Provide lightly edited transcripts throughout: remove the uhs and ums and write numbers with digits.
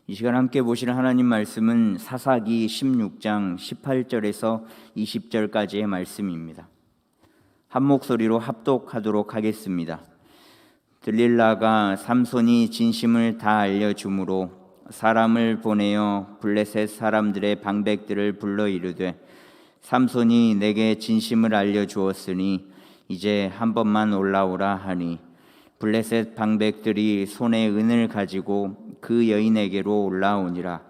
이 시간 함께 보실 하나님 말씀은 사사기 16장 18절에서 20절까지의 말씀입니다. 한 목소리로 합독하도록 하겠습니다. 들릴라가 삼손이 진심을 다 알려주므로 사람을 보내어 블레셋 사람들의 방백들을 불러 이르되, 삼손이 내게 진심을 알려주었으니 이제 한 번만 올라오라 하니, 블레셋 방백들이 손에 은을 가지고 그 여인에게로 올라오니라.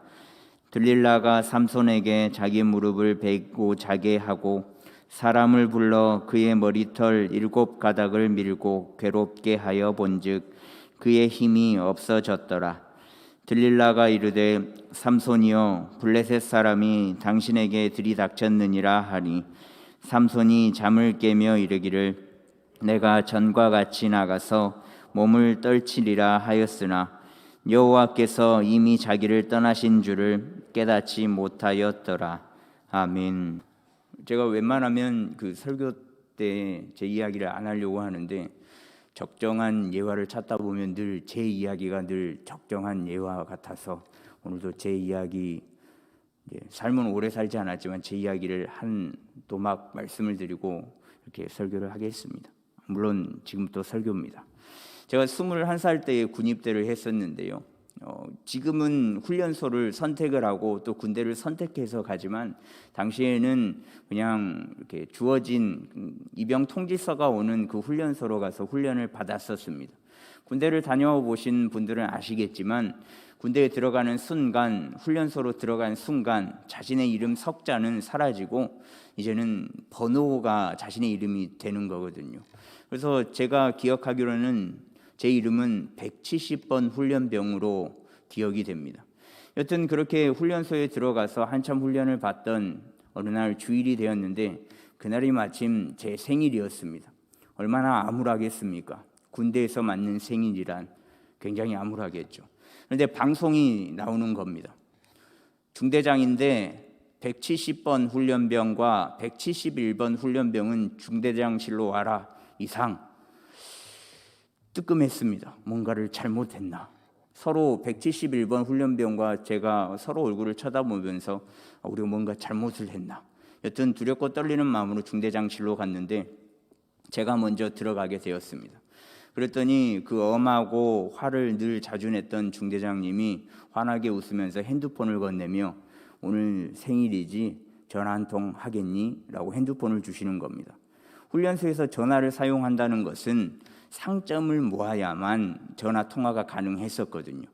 들릴라가 삼손에게 자기 무릎을 베고 자게 하고 사람을 불러 그의 머리털 7가닥을 밀고 괴롭게 하여 본즉 그의 힘이 없어졌더라. 들릴라가 이르되, 삼손이여, 블레셋 사람이 당신에게 들이닥쳤느니라 하니, 삼손이 잠을 깨며 이르기를, 내가 전과 같이 나가서 몸을 떨치리라 하였으나 여호와께서 이미 자기를 떠나신 줄을 깨닫지 못하였더라. 아멘. 제가 웬만하면 그 설교 때 제 이야기를 안 하려고 하는데, 적정한 예화를 찾다 보면 늘 제 이야기가 늘 적정한 예화 같아서 오늘도 제 이야기, 삶은 오래 살지 않았지만 제 이야기를 한 도막 말씀을 드리고 이렇게 설교를 하겠습니다. 물론 지금 또 설교입니다. 제가 21살 때에 군입대를 했었는데요. 지금은 훈련소를 선택을 하고 또 군대를 선택해서 가지만, 당시에는 그냥 이렇게 주어진 입영 통지서가 오는 그 훈련소로 가서 훈련을 받았었습니다. 군대를 다녀와 보신 분들은 아시겠지만, 군대에 들어가는 순간, 훈련소로 들어간 순간 자신의 이름 석자는 사라지고 이제는 번호가 자신의 이름이 되는 거거든요. 그래서 제가 기억하기로는 제 이름은 170번 훈련병으로 기억이 됩니다. 여튼 그렇게 훈련소에 들어가서 한참 훈련을 받던 어느 날 주일이 되었는데, 그날이 마침 제 생일이었습니다. 얼마나 암울하겠습니까? 군대에서 맞는 생일이란 굉장히 암울하겠죠. 그런데 방송이 나오는 겁니다. 중대장인데 170번 훈련병과 171번 훈련병은 중대장실로 와라 이상. 뜨끔했습니다. 뭔가를 잘못했나? 서로 171번 훈련병과 제가 서로 얼굴을 쳐다보면서 우리가 뭔가 잘못을 했나? 여튼 두렵고 떨리는 마음으로 중대장실로 갔는데, 제가 먼저 들어가게 되었습니다. 그랬더니 그 엄하고 화를 늘 자주 냈던 중대장님이 환하게 웃으면서 핸드폰을 건네며, 오늘 생일이지 전화 한 통 하겠니? 라고 핸드폰을 주시는 겁니다. 훈련소에서 전화를 사용한다는 것은 상점을 모아야만 전화 통화가 가능했었거든요.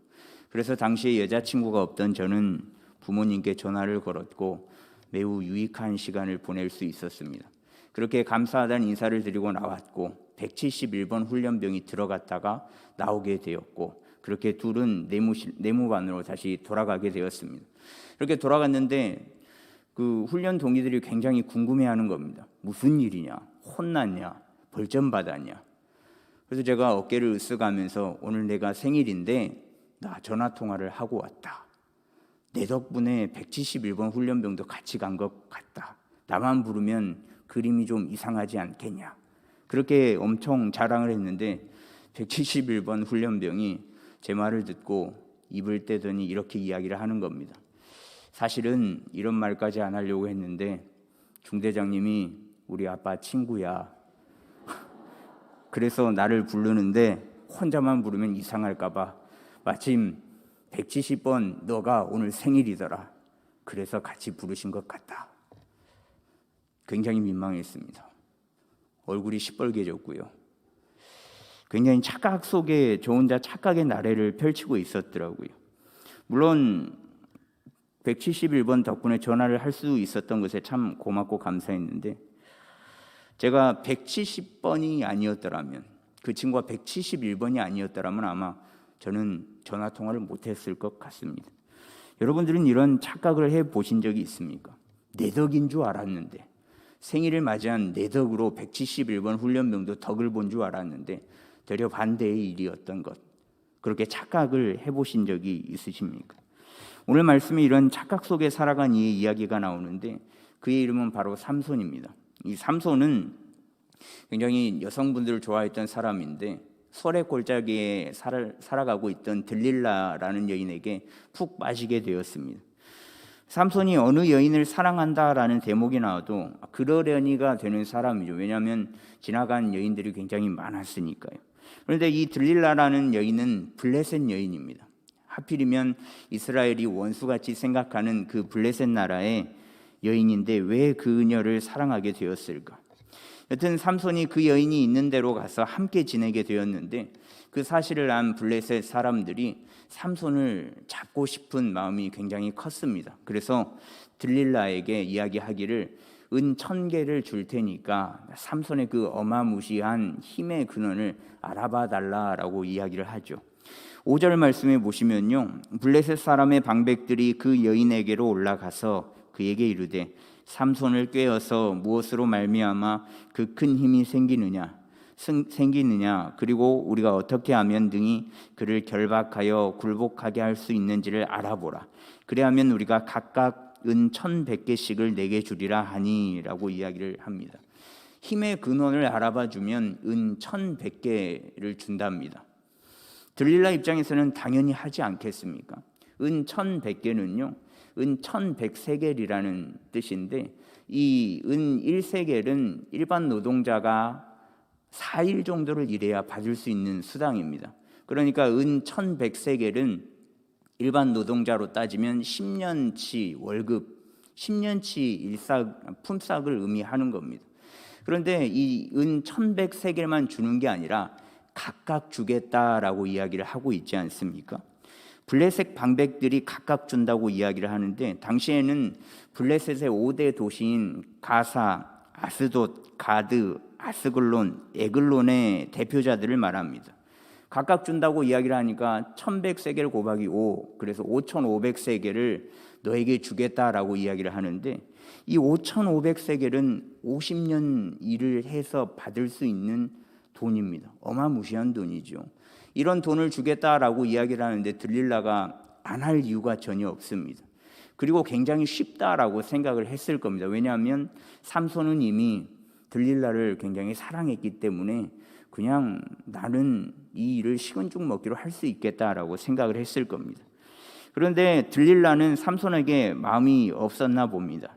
그래서 당시에 여자친구가 없던 저는 부모님께 전화를 걸었고 매우 유익한 시간을 보낼 수 있었습니다. 그렇게 감사하다는 인사를 드리고 나왔고, 171번 훈련병이 들어갔다가 나오게 되었고, 그렇게 둘은 내무반으로 다시 돌아가게 되었습니다. 이렇게 돌아갔는데 그 훈련 동기들이 굉장히 궁금해하는 겁니다. 무슨 일이냐? 혼났냐? 벌점 받았냐? 그래서 제가 어깨를 으쓱하면서, 오늘 내가 생일인데 나 전화통화를 하고 왔다. 내 덕분에 171번 훈련병도 같이 간 것 같다. 나만 부르면 그림이 좀 이상하지 않겠냐. 그렇게 엄청 자랑을 했는데 171번 훈련병이 제 말을 듣고 입을 떼더니 이렇게 이야기를 하는 겁니다. 사실은 이런 말까지 안 하려고 했는데 중대장님이 우리 아빠 친구야. 그래서 나를 부르는데 혼자만 부르면 이상할까 봐 마침 170번 너가 오늘 생일이더라. 그래서 같이 부르신 것 같다. 굉장히 민망했습니다. 얼굴이 시뻘개졌고요. 굉장히 착각 속에 저 혼자 착각의 나래를 펼치고 있었더라고요. 물론 171번 덕분에 전화를 할 수 있었던 것에 참 고맙고 감사했는데, 제가 170번이 아니었더라면, 그 친구가 171번이 아니었더라면 아마 저는 전화통화를 못했을 것 같습니다. 여러분들은 이런 착각을 해보신 적이 있습니까? 내 덕인 줄 알았는데, 생일을 맞이한 내 덕으로 171번 훈련병도 덕을 본 줄 알았는데 되려 반대의 일이었던 것, 그렇게 착각을 해보신 적이 있으십니까? 오늘 말씀에 이런 착각 속에 살아간 이의 이야기가 나오는데, 그의 이름은 바로 삼손입니다. 이 삼손은 굉장히 여성분들을 좋아했던 사람인데 설의 골짜기에 살아가고 있던 들릴라라는 여인에게 푹 빠지게 되었습니다. 삼손이 어느 여인을 사랑한다라는 대목이 나와도 그러려니가 되는 사람이죠. 왜냐하면 지나간 여인들이 굉장히 많았으니까요. 그런데 이 들릴라라는 여인은 블레셋 여인입니다. 하필이면 이스라엘이 원수같이 생각하는 그 블레셋 나라의 여인인데 왜 그녀를 사랑하게 되었을까? 여튼 삼손이 그 여인이 있는 데로 가서 함께 지내게 되었는데 그 사실을 안 블레셋 사람들이 삼손을 잡고 싶은 마음이 굉장히 컸습니다. 그래서 들릴라에게 이야기하기를 은 1000개를 줄 테니까 삼손의 그 어마무시한 힘의 근원을 알아봐 달라라고 이야기를 하죠. 5절 말씀에 보시면요, 블레셋 사람의 방백들이 그 여인에게로 올라가서 그에게 이르되 삼손을 꾀어서 무엇으로 말미암아 그 큰 힘이 생기느냐 그리고 우리가 어떻게 하면 등이 그를 결박하여 굴복하게 할 수 있는지를 알아보라. 그래야면 우리가 각각 은 1100개씩을 내게 주리라 하니라고 이야기를 합니다. 힘의 근원을 알아봐 주면 은 1100개를 준답니다. 들릴라 입장에서는 당연히 하지 않겠습니까? 은 1100개는요 은 1100세겔이라는 뜻인데 이 은 1세겔은 일반 노동자가 4일 정도를 일해야 받을 수 있는 수당입니다. 그러니까 은 1100세겔은 일반 노동자로 따지면 10년치 월급, 10년치 품삯을 의미하는 겁니다. 그런데 이 은 1100세겔만 주는 게 아니라 각각 주겠다라고 이야기를 하고 있지 않습니까? 블레셋 방백들이 각각 준다고 이야기를 하는데 당시에는 블레셋의 5대 도시인 가사, 아스돗, 가드, 아스글론, 에글론의 대표자들을 말합니다. 각각 준다고 이야기를 하니까 1100세겔 곱하기 5, 그래서 5500세겔을 너에게 주겠다라고 이야기를 하는데 이 5500세겔은 50년 일을 해서 받을 수 있는 돈입니다. 어마무시한 돈이죠. 이런 돈을 주겠다라고 이야기를 하는데 들릴라가 안 할 이유가 전혀 없습니다. 그리고 굉장히 쉽다라고 생각을 했을 겁니다. 왜냐하면 삼손은 이미 들릴라를 굉장히 사랑했기 때문에 그냥 나는 이 일을 식은 죽 먹기로 할 수 있겠다라고 생각을 했을 겁니다. 그런데 들릴라는 삼손에게 마음이 없었나 봅니다.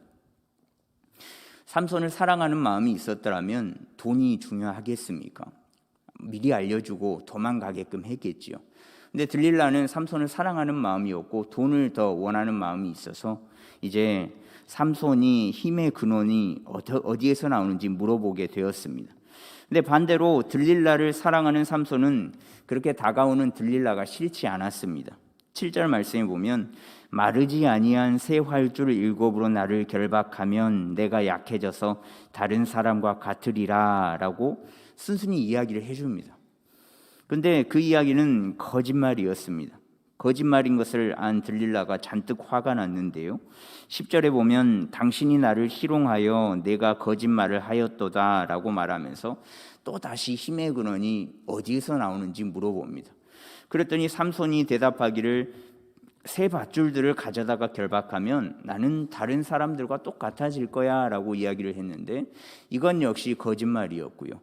삼손을 사랑하는 마음이 있었더라면 돈이 중요하겠습니까? 미리 알려주고 도망가게끔 했겠지요. 근데 들릴라는 삼손을 사랑하는 마음이었고 돈을 더 원하는 마음이 있어서 이제 삼손이 힘의 근원이 어디에서 나오는지 물어보게 되었습니다. 근데 반대로 들릴라를 사랑하는 삼손은 그렇게 다가오는 들릴라가 싫지 않았습니다. 7절 말씀에 보면 마르지 아니한 새 활줄 7으로 나를 결박하면 내가 약해져서 다른 사람과 같으리라 라고 순순히 이야기를 해줍니다. 그런데 그 이야기는 거짓말이었습니다. 거짓말인 것을 안 들릴라가 잔뜩 화가 났는데요. 10절에 보면 당신이 나를 희롱하여 내가 거짓말을 하였도다 라고 말하면서 또 다시 힘의 근원이 어디에서 나오는지 물어봅니다. 그랬더니 삼손이 대답하기를 새 밧줄들을 가져다가 결박하면 나는 다른 사람들과 똑같아질 거야 라고 이야기를 했는데 이건 역시 거짓말이었고요.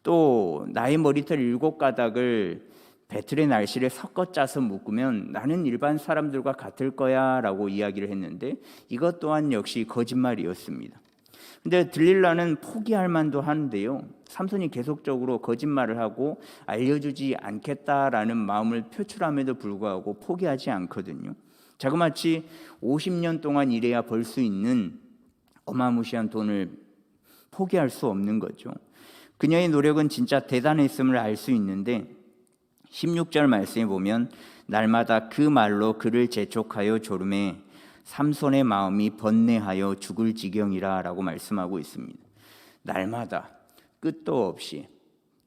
또 나의 머리털 7가닥을 배틀의 날씨를 섞어 짜서 묶으면 나는 일반 사람들과 같을 거야 라고 이야기를 했는데 이것 또한 역시 거짓말이었습니다. 근데 들릴라는 포기할 만도 하는데요, 삼손이 계속적으로 거짓말을 하고 알려주지 않겠다라는 마음을 표출함에도 불구하고 포기하지 않거든요. 자그마치 50년 동안 일해야 벌 수 있는 어마무시한 돈을 포기할 수 없는 거죠. 그녀의 노력은 진짜 대단했음을 알 수 있는데 16절 말씀에 보면 날마다 그 말로 그를 재촉하여 조름해 삼손의 마음이 번뇌하여 죽을 지경이라 라고 말씀하고 있습니다. 날마다 끝도 없이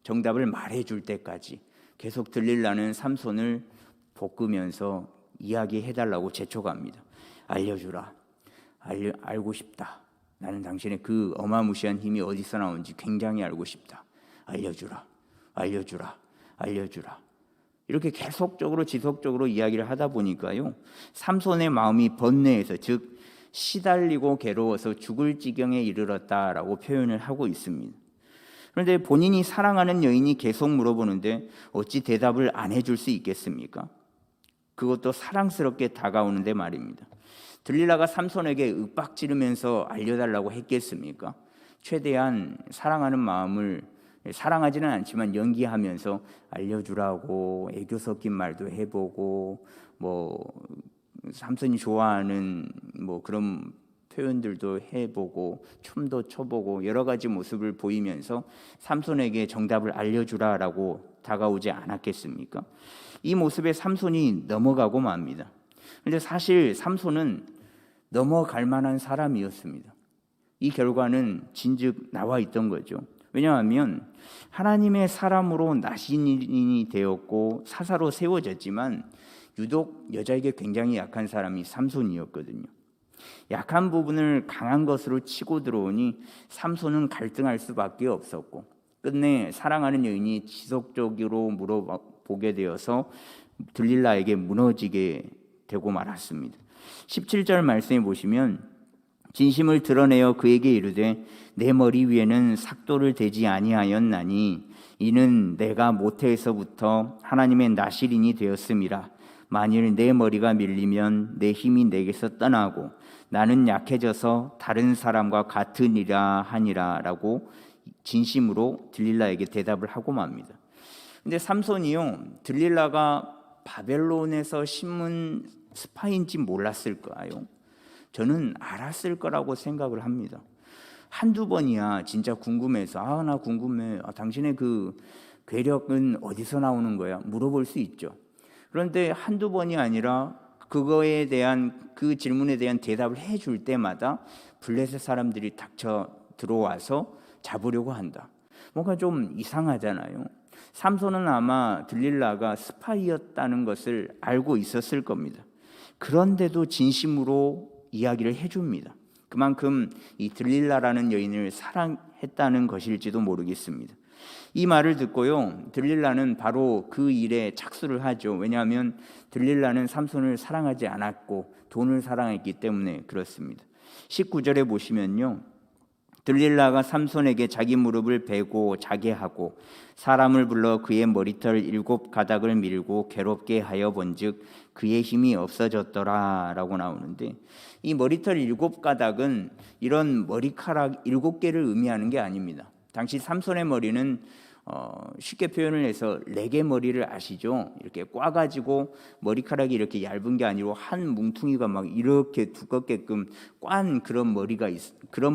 정답을 말해줄 때까지 계속 들릴라는 삼손을 볶으면서 이야기해달라고 재촉합니다. 알려주라. 알고 싶다. 나는 당신의 그 어마무시한 힘이 어디서 나오는지 굉장히 알고 싶다. 알려주라. 알려주라. 알려주라. 이렇게 계속적으로 지속적으로 이야기를 하다 보니까요, 삼손의 마음이 번뇌해서, 즉 시달리고 괴로워서 죽을 지경에 이르렀다라고 표현을 하고 있습니다. 그런데 본인이 사랑하는 여인이 계속 물어보는데 어찌 대답을 안 해줄 수 있겠습니까? 그것도 사랑스럽게 다가오는데 말입니다. 들릴라가 삼손에게 윽박지르면서 알려달라고 했겠습니까? 최대한 사랑하는 마음을, 사랑하지는 않지만 연기하면서 알려주라고 애교 섞인 말도 해보고, 삼손이 좋아하는 그런 표현들도 해보고 춤도 춰보고 여러 가지 모습을 보이면서 삼손에게 정답을 알려주라라고 다가오지 않았겠습니까? 이 모습에 삼손이 넘어가고 맙니다. 그런데 사실 삼손은 넘어갈 만한 사람이었습니다. 이 결과는 진즉 나와 있던 거죠. 왜냐하면 하나님의 사람으로 나신인이 되었고 사사로 세워졌지만 유독 여자에게 굉장히 약한 사람이 삼손이었거든요. 약한 부분을 강한 것으로 치고 들어오니 삼손은 갈등할 수밖에 없었고 끝내 사랑하는 여인이 지속적으로 물어보게 되어서 들릴라에게 무너지게 되고 말았습니다. 17절 말씀에 보시면 진심을 드러내어 그에게 이르되 내 머리 위에는 삭도를 대지 아니하였나니 이는 내가 모태에서부터 하나님의 나실인이 되었음이라. 만일 내 머리가 밀리면 내 힘이 내게서 떠나고 나는 약해져서 다른 사람과 같으니라 하니라 라고 진심으로 들릴라에게 대답을 하고 맙니다. 근데 삼손이요, 들릴라가 바벨론에서 심은 스파인지 몰랐을까요? 저는 알았을 거라고 생각을 합니다. 한두 번이야 진짜 궁금해서 나 궁금해. 당신의 그 괴력은 어디서 나오는 거야? 물어볼 수 있죠. 그런데 한두 번이 아니라 그거에 대한 그 질문에 대한 대답을 해줄 때마다 블레셋 사람들이 닥쳐 들어와서 잡으려고 한다. 뭔가 좀 이상하잖아요. 삼손은 아마 들릴라가 스파이였다는 것을 알고 있었을 겁니다. 그런데도 진심으로 이야기를 해줍니다. 그만큼 이 들릴라라는 여인을 사랑했다는 것일지도 모르겠습니다. 이 말을 듣고요, 들릴라는 바로 그 일에 착수를 하죠. 왜냐하면 들릴라는 삼손을 사랑하지 않았고 돈을 사랑했기 때문에 그렇습니다. 19절에 보시면요, 들릴라가 삼손에게 자기 무릎을 베고 자게 하고 사람을 불러 그의 머리털 7가닥을 밀고 괴롭게 하여 본즉 그의 힘이 없어졌더라 라고 나오는데, 이 머리털 7가닥은 이런 머리카락 7개를 의미하는 게 아닙니다. 당시 삼손의 머리는 쉽게 표현을 해서 레게 머리를 아시죠? 이렇게 꽈가지고 머리카락이 이렇게 얇은 게 아니고 한 뭉퉁이가 막 이렇게 두껍게끔 꽌 그런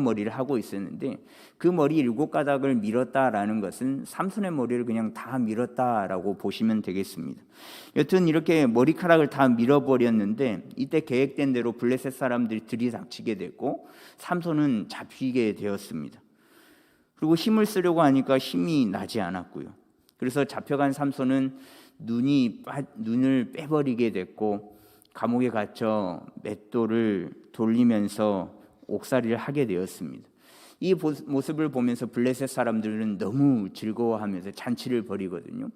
머리를 하고 있었는데, 그 머리 7가닥을 밀었다라는 것은 삼손의 머리를 그냥 다 밀었다라고 보시면 되겠습니다. 여튼 이렇게 머리카락을 다 밀어버렸는데 이때 계획된 대로 블레셋 사람들이 들이닥치게 됐고 삼손은 잡히게 되었습니다. 그리고 힘을 쓰려고 하니까 힘이 나지 않았고요. 그래서 잡혀간 삼손은 눈을 빼버리게 됐고 감옥에 갇혀 맷돌을 돌리면서 옥살이를 하게 되었습니다. 이 모습을 보면서 블레셋 사람들은 너무 즐거워하면서 잔치를 벌이거든요.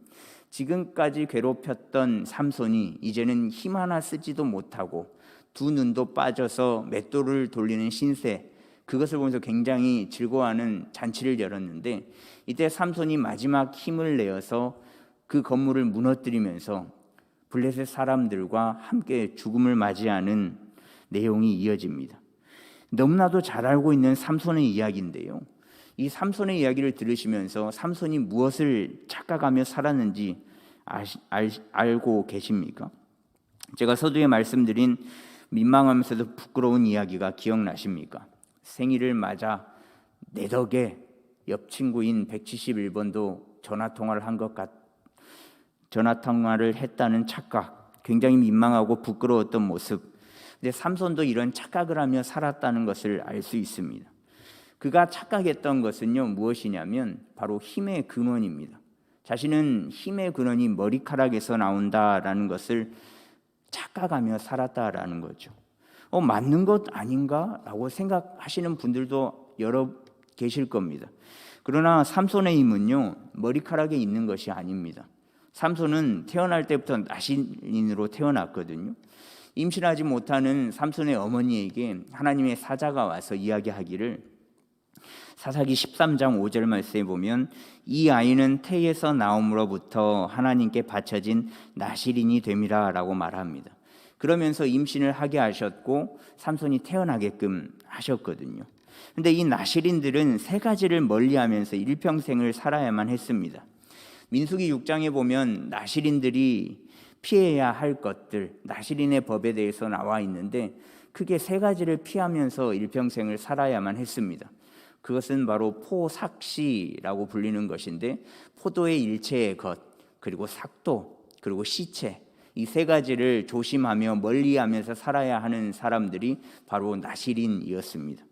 지금까지 괴롭혔던 삼손이 이제는 힘 하나 쓰지도 못하고 두 눈도 빠져서 맷돌을 돌리는 신세, 그것을 보면서 굉장히 즐거워하는 잔치를 열었는데, 이때 삼손이 마지막 힘을 내어서 그 건물을 무너뜨리면서 블레셋 사람들과 함께 죽음을 맞이하는 내용이 이어집니다. 너무나도 잘 알고 있는 삼손의 이야기인데요, 이 삼손의 이야기를 들으시면서 삼손이 무엇을 착각하며 살았는지 알고 계십니까? 제가 서두에 말씀드린 민망하면서도 부끄러운 이야기가 기억나십니까? 생일을 맞아 내 덕에 옆 친구인 171번도 전화통화를 했다는 착각, 굉장히 민망하고 부끄러웠던 모습. 근데 삼손도 이런 착각을 하며 살았다는 것을 알 수 있습니다. 그가 착각했던 것은요, 무엇이냐면 바로 힘의 근원입니다. 자신은 힘의 근원이 머리카락에서 나온다라는 것을 착각하며 살았다라는 거죠. 맞는 것 아닌가? 라고 생각하시는 분들도 여러 계실 겁니다. 그러나 삼손의 힘은요, 머리카락에 있는 것이 아닙니다. 삼손은 태어날 때부터 나신인으로 태어났거든요. 임신하지 못하는 삼손의 어머니에게 하나님의 사자가 와서 이야기하기를 사사기 13장 5절 말씀에 보면 이 아이는 태에서 나옴으로부터 하나님께 바쳐진 나실인이 됨이라 라고 말합니다. 그러면서 임신을 하게 하셨고 삼손이 태어나게끔 하셨거든요. 그런데 이 나실인들은 세 가지를 멀리하면서 일평생을 살아야만 했습니다. 민수기 6장에 보면 나실인들이 피해야 할 것들, 나실인의 법에 대해서 나와 있는데 크게 세 가지를 피하면서 일평생을 살아야만 했습니다. 그것은 바로 포삭시라고 불리는 것인데 포도의 일체의 것, 그리고 삭도, 그리고 시체, 이 세 가지를 조심하며 멀리하면서 살아야 하는 사람들이 바로 나실인이었습니다.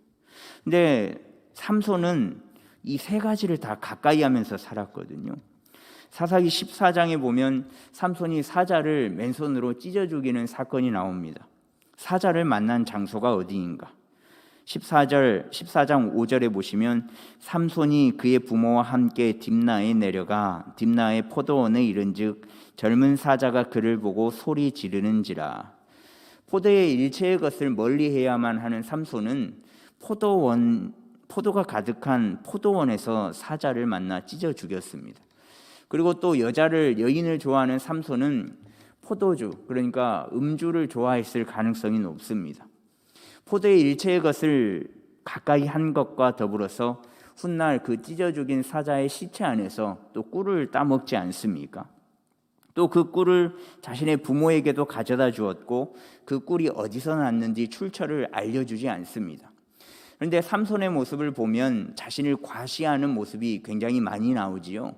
근데 삼손은 이 세 가지를 다 가까이 하면서 살았거든요. 사사기 14장에 보면 삼손이 사자를 맨손으로 찢어 죽이는 사건이 나옵니다. 사자를 만난 장소가 어디인가? 14장 5절에 보시면 삼손이 그의 부모와 함께 딥나에 내려가 딥나의 포도원에 이른즉 젊은 사자가 그를 보고 소리 지르는지라. 포도의 일체의 것을 멀리해야만 하는 삼손은 포도가 가득한 포도원에서 사자를 만나 찢어 죽였습니다. 그리고 또 여인을 좋아하는 삼손은 포도주, 그러니까 음주를 좋아했을 가능성이 높습니다. 포도의 일체의 것을 가까이 한 것과 더불어서 훗날 그 찢어 죽인 사자의 시체 안에서 또 꿀을 따먹지 않습니까? 또 그 꿀을 자신의 부모에게도 가져다 주었고 그 꿀이 어디서 났는지 출처를 알려주지 않습니다. 그런데 삼손의 모습을 보면 자신을 과시하는 모습이 굉장히 많이 나오지요.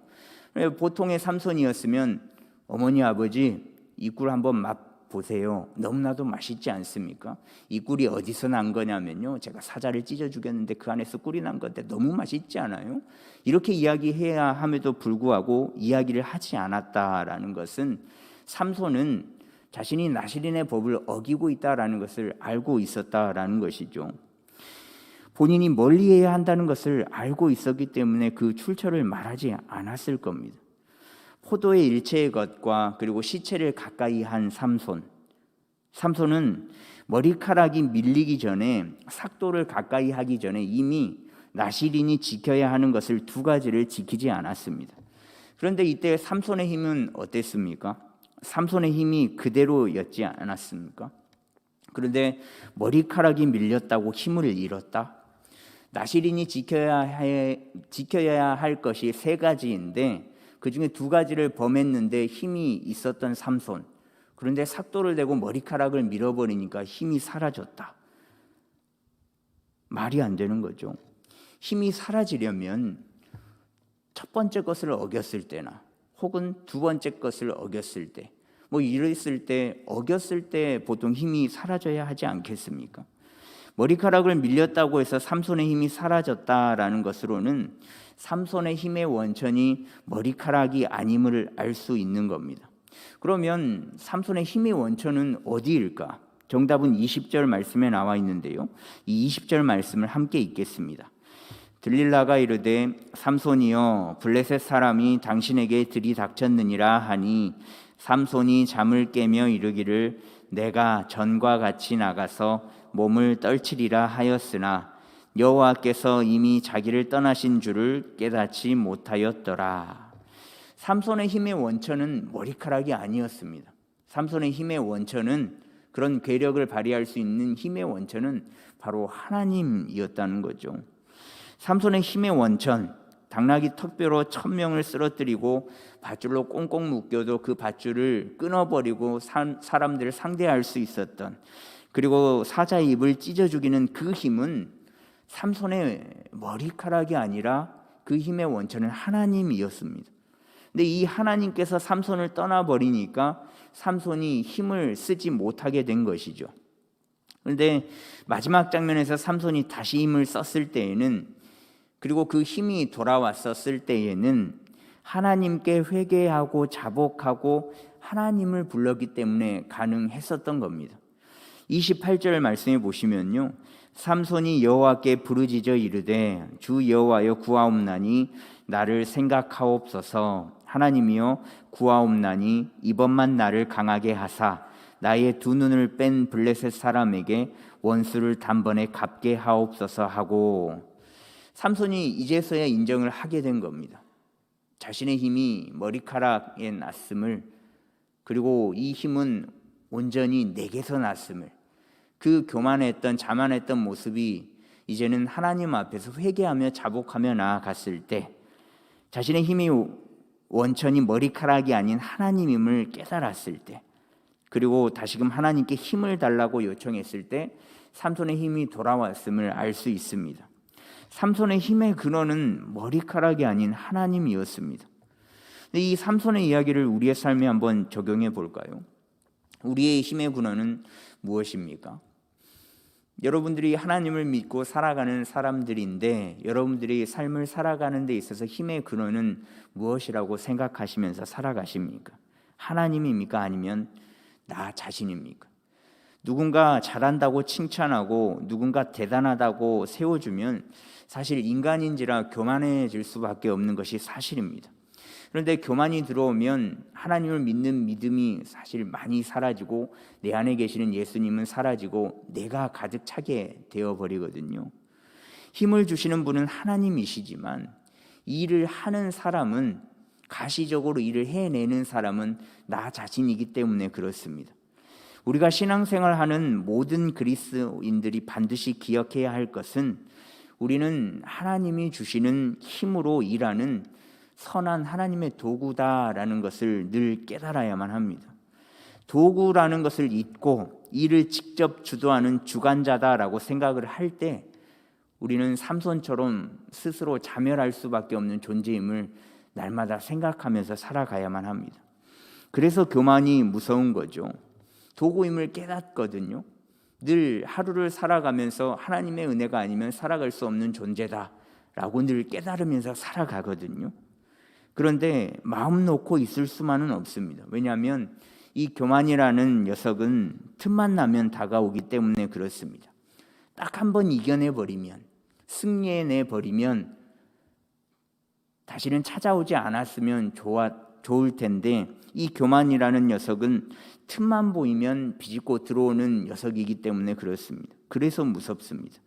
보통의 삼손이었으면 어머니 아버지 이 꿀 한번 맛보세요. 너무나도 맛있지 않습니까? 이 꿀이 어디서 난 거냐면요, 제가 사자를 찢어 죽였는데 그 안에서 꿀이 난 건데 너무 맛있지 않아요? 이렇게 이야기해야 함에도 불구하고 이야기를 하지 않았다라는 것은 삼손은 자신이 나실인의 법을 어기고 있다라는 것을 알고 있었다라는 것이죠. 본인이 멀리해야 한다는 것을 알고 있었기 때문에 그 출처를 말하지 않았을 겁니다. 포도의 일체의 것과 그리고 시체를 가까이 한 삼손은 머리카락이 밀리기 전에, 삭도를 가까이 하기 전에 이미 나실인이 지켜야 하는 것을 두 가지를 지키지 않았습니다. 그런데 이때 삼손의 힘은 어땠습니까? 삼손의 힘이 그대로였지 않았습니까? 그런데 머리카락이 밀렸다고 힘을 잃었다? 나실인이 지켜야 할 것이 세 가지인데 그 중에 두 가지를 범했는데 힘이 있었던 삼손, 그런데 삭도를 대고 머리카락을 밀어버리니까 힘이 사라졌다. 말이 안 되는 거죠. 힘이 사라지려면 첫 번째 것을 어겼을 때나 혹은 두 번째 것을 어겼을 때, 어겼을 때 보통 힘이 사라져야 하지 않겠습니까? 머리카락을 밀렸다고 해서 삼손의 힘이 사라졌다라는 것으로는 삼손의 힘의 원천이 머리카락이 아님을 알 수 있는 겁니다. 그러면 삼손의 힘의 원천은 어디일까? 정답은 20절 말씀에 나와 있는데요, 이 20절 말씀을 함께 읽겠습니다. 들릴라가 이르되 삼손이여 블레셋 사람이 당신에게 들이닥쳤느니라 하니 삼손이 잠을 깨며 이르기를 내가 전과 같이 나가서 몸을 떨치리라 하였으나 여호와께서 이미 자기를 떠나신 줄을 깨닫지 못하였더라. 삼손의 힘의 원천은 머리카락이 아니었습니다. 삼손의 힘의 원천은, 그런 괴력을 발휘할 수 있는 힘의 원천은 바로 하나님이었다는 거죠. 삼손의 힘의 원천, 당나귀 턱뼈로 1000명을 쓰러뜨리고 밧줄로 꽁꽁 묶여도 그 밧줄을 끊어버리고 사람들을 상대할 수 있었던, 그리고 사자의 입을 찢어 죽이는 그 힘은 삼손의 머리카락이 아니라 그 힘의 원천은 하나님이었습니다. 근데 이 하나님께서 삼손을 떠나버리니까 삼손이 힘을 쓰지 못하게 된 것이죠. 그런데 마지막 장면에서 삼손이 다시 힘을 썼을 때에는, 그리고 그 힘이 돌아왔었을 때에는 하나님께 회개하고 자복하고 하나님을 불렀기 때문에 가능했었던 겁니다. 28절 말씀해 보시면요, 삼손이 여호와께 부르짖어 이르되 주 여호와여 구하옵나니 나를 생각하옵소서. 하나님이여 구하옵나니 이번만 나를 강하게 하사 나의 두 눈을 뺀 블레셋 사람에게 원수를 단번에 갚게 하옵소서 하고, 삼손이 이제서야 인정을 하게 된 겁니다. 자신의 힘이 머리카락에 났음을, 그리고 이 힘은 온전히 내게서 났음을, 그 교만했던 자만했던 모습이 이제는 하나님 앞에서 회개하며 자복하며 나아갔을 때 자신의 힘이 원천이 머리카락이 아닌 하나님임을 깨달았을 때, 그리고 다시금 하나님께 힘을 달라고 요청했을 때 삼손의 힘이 돌아왔음을 알 수 있습니다. 삼손의 힘의 근원은 머리카락이 아닌 하나님이었습니다. 근데 이 삼손의 이야기를 우리의 삶에 한번 적용해 볼까요? 우리의 힘의 근원은 무엇입니까? 여러분들이 하나님을 믿고 살아가는 사람들인데 여러분들이 삶을 살아가는 데 있어서 힘의 근원은 무엇이라고 생각하시면서 살아가십니까? 하나님입니까? 아니면 나 자신입니까? 누군가 잘한다고 칭찬하고 누군가 대단하다고 세워주면 사실 인간인지라 교만해질 수밖에 없는 것이 사실입니다. 그런데 교만이 들어오면 하나님을 믿는 믿음이 사실 많이 사라지고 내 안에 계시는 예수님은 사라지고 내가 가득 차게 되어버리거든요. 힘을 주시는 분은 하나님이시지만 일을 하는 사람은, 가시적으로 일을 해내는 사람은 나 자신이기 때문에 그렇습니다. 우리가 신앙생활하는 모든 그리스도인들이 반드시 기억해야 할 것은 우리는 하나님이 주시는 힘으로 일하는 선한 하나님의 도구다라는 것을 늘 깨달아야만 합니다. 도구라는 것을 잊고 일을 직접 주도하는 주관자다라고 생각을 할 때 우리는 삼손처럼 스스로 자멸할 수밖에 없는 존재임을 날마다 생각하면서 살아가야만 합니다. 그래서 교만이 무서운 거죠. 도구임을 깨닫거든요. 늘 하루를 살아가면서 하나님의 은혜가 아니면 살아갈 수 없는 존재다라고 늘 깨달으면서 살아가거든요. 그런데 마음 놓고 있을 수만은 없습니다. 왜냐하면 이 교만이라는 녀석은 틈만 나면 다가오기 때문에 그렇습니다. 딱 한 번 이겨내버리면, 승리해내버리면 다시는 찾아오지 않았으면 좋을 텐데 이 교만이라는 녀석은 틈만 보이면 비집고 들어오는 녀석이기 때문에 그렇습니다. 그래서 무섭습니다.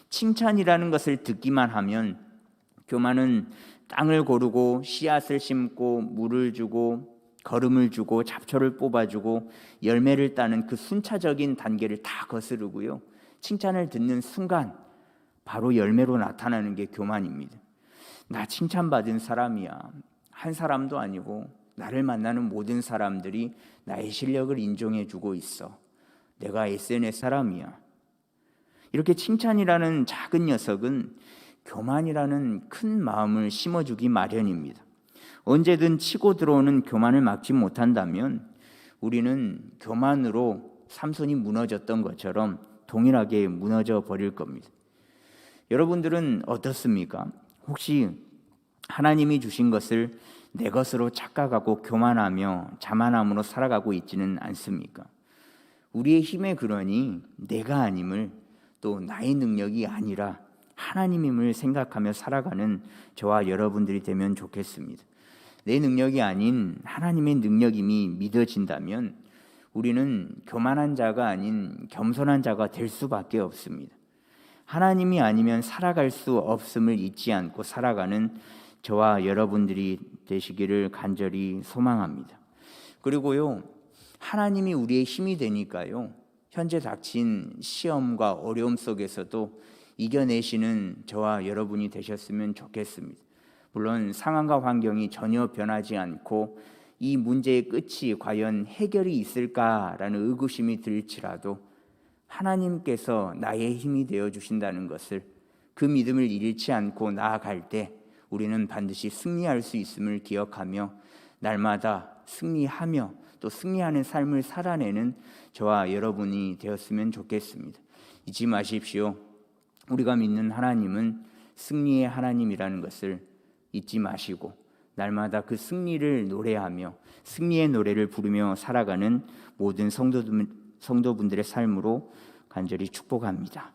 칭찬이라는 것을 듣기만 하면 교만은 땅을 고르고 씨앗을 심고 물을 주고 거름을 주고 잡초를 뽑아주고 열매를 따는 그 순차적인 단계를 다 거스르고요. 칭찬을 듣는 순간 바로 열매로 나타나는 게 교만입니다. 나 칭찬받은 사람이야. 한 사람도 아니고 나를 만나는 모든 사람들이 나의 실력을 인정해주고 있어. 내가 SNS 사람이야. 이렇게 칭찬이라는 작은 녀석은 교만이라는 큰 마음을 심어주기 마련입니다. 언제든 치고 들어오는 교만을 막지 못한다면 우리는 교만으로 삼손이 무너졌던 것처럼 동일하게 무너져 버릴 겁니다. 여러분들은 어떻습니까? 혹시 하나님이 주신 것을 내 것으로 착각하고 교만하며 자만함으로 살아가고 있지는 않습니까? 우리의 힘의 근원이 내가 아님을, 또 나의 능력이 아니라 하나님임을 생각하며 살아가는 저와 여러분들이 되면 좋겠습니다. 내 능력이 아닌 하나님의 능력임이 믿어진다면 우리는 교만한 자가 아닌 겸손한 자가 될 수밖에 없습니다. 하나님이 아니면 살아갈 수 없음을 잊지 않고 살아가는 저와 여러분들이 되시기를 간절히 소망합니다. 그리고요, 하나님이 우리의 힘이 되니까요, 현재 닥친 시험과 어려움 속에서도 이겨내시는 저와 여러분이 되셨으면 좋겠습니다. 물론 상황과 환경이 전혀 변하지 않고 이 문제의 끝이 과연 해결이 있을까라는 의구심이 들지라도 하나님께서 나의 힘이 되어 주신다는 것을, 그 믿음을 잃지 않고 나아갈 때 우리는 반드시 승리할 수 있음을 기억하며 날마다 승리하며 또 승리하는 삶을 살아내는 저와 여러분이 되었으면 좋겠습니다. 잊지 마십시오. 우리가 믿는 하나님은 승리의 하나님이라는 것을 잊지 마시고 날마다 그 승리를 노래하며 승리의 노래를 부르며 살아가는 모든 성도분들의 삶으로 간절히 축복합니다.